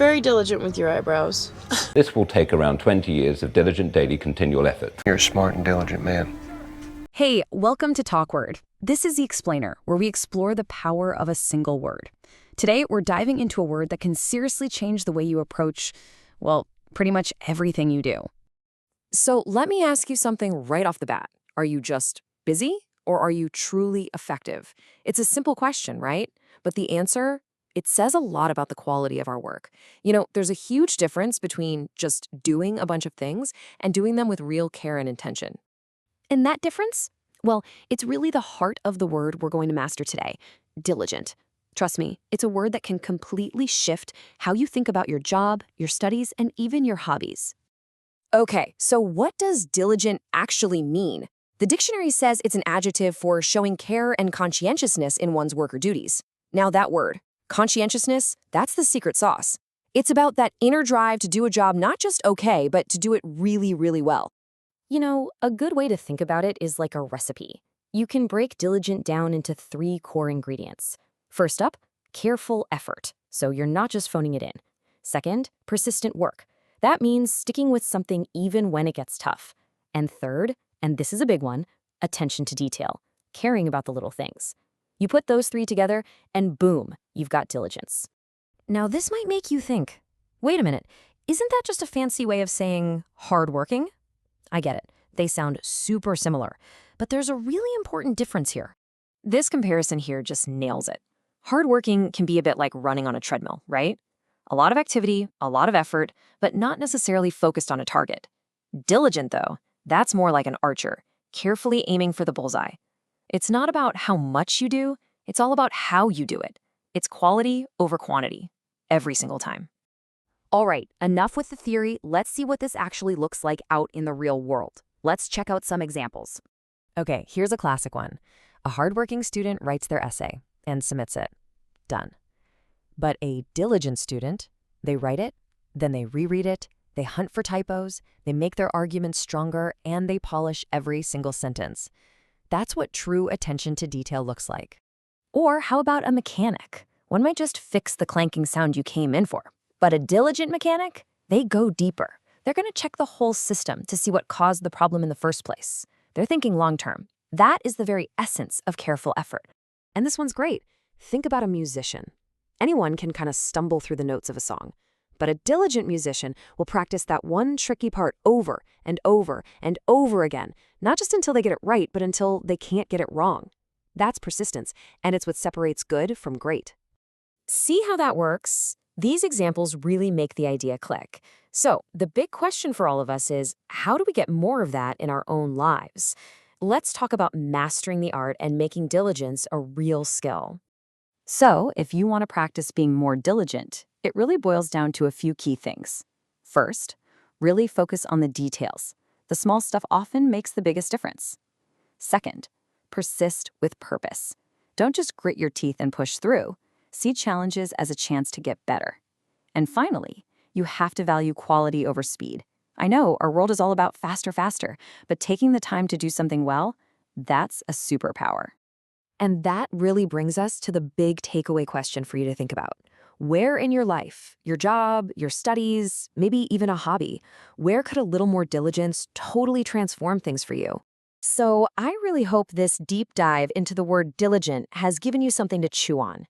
Very diligent with your eyebrows. This will take around 20 years of diligent daily continual effort. You're a smart and diligent man. Hey, welcome to TalkWord. This is the explainer, where we explore the power of a single word. Today, we're diving into a word that can seriously change the way you approach, well, pretty much everything you do. So let me ask you something right off the bat. Are you just busy, or are you truly effective? It's a simple question, right? But the answer, it says a lot about the quality of our work. You know, there's a huge difference between just doing a bunch of things and doing them with real care and intention. And that difference? Well, it's really the heart of the word we're going to master today, diligent. Trust me, it's a word that can completely shift how you think about your job, your studies, and even your hobbies. Okay, so what does diligent actually mean? The dictionary says it's an adjective for showing care and conscientiousness in one's work or duties. Now that word, conscientiousness, that's the secret sauce. It's about that inner drive to do a job not just okay, but to do it really, really well. You know, a good way to think about it is like a recipe. You can break diligent down into 3 core ingredients. First up, careful effort, so you're not just phoning it in. Second, persistent work. That means sticking with something even when it gets tough. And third, and this is a big one, attention to detail, caring about the little things. You put those 3 together, and boom, you've got diligence. Now, this might make you think, wait a minute, isn't that just a fancy way of saying hardworking? I get it. They sound super similar, but there's a really important difference here. This comparison here just nails it. Hardworking can be a bit like running on a treadmill, right? A lot of activity, a lot of effort, but not necessarily focused on a target. Diligent, though, that's more like an archer, carefully aiming for the bullseye. It's not about how much you do, it's all about how you do it. It's quality over quantity, every single time. All right, enough with the theory. Let's see what this actually looks like out in the real world. Let's check out some examples. Okay, here's a classic one. A hardworking student writes their essay and submits it. Done. But a diligent student, they write it, then they reread it, they hunt for typos, they make their arguments stronger, and they polish every single sentence. That's what true attention to detail looks like. Or how about a mechanic? One might just fix the clanking sound you came in for. But a diligent mechanic, they go deeper. They're going to check the whole system to see what caused the problem in the first place. They're thinking long-term. That is the very essence of careful effort. And this one's great. Think about a musician. Anyone can kind of stumble through the notes of a song. But a diligent musician will practice that one tricky part over and over and over again, not just until they get it right, but until they can't get it wrong. That's persistence, and it's what separates good from great. See how that works? These examples really make the idea click. So the big question for all of us is, how do we get more of that in our own lives? Let's talk about mastering the art and making diligence a real skill. So if you want to practice being more diligent, it really boils down to a few key things. First, really focus on the details. The small stuff often makes the biggest difference. Second, persist with purpose. Don't just grit your teeth and push through. See challenges as a chance to get better. And finally, you have to value quality over speed. I know our world is all about faster, but taking the time to do something well, that's a superpower. And that really brings us to the big takeaway question for you to think about. Where in your life, your job, your studies, maybe even a hobby, where could a little more diligence totally transform things for you? So I really hope this deep dive into the word diligent has given you something to chew on.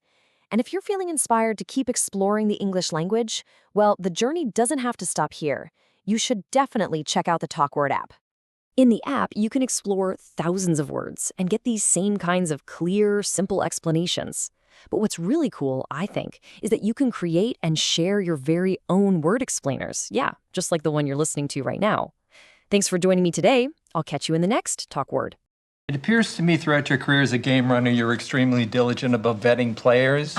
And if you're feeling inspired to keep exploring the English language, well, the journey doesn't have to stop here. You should definitely check out the TalkWord app. In the app, you can explore thousands of words and get these same kinds of clear, simple explanations. But what's really cool, I think, is that you can create and share your very own word explainers. Yeah, just like the one you're listening to right now. Thanks for joining me today. I'll catch you in the next TalkWord. It appears to me throughout your career as a game runner, you're extremely diligent about vetting players.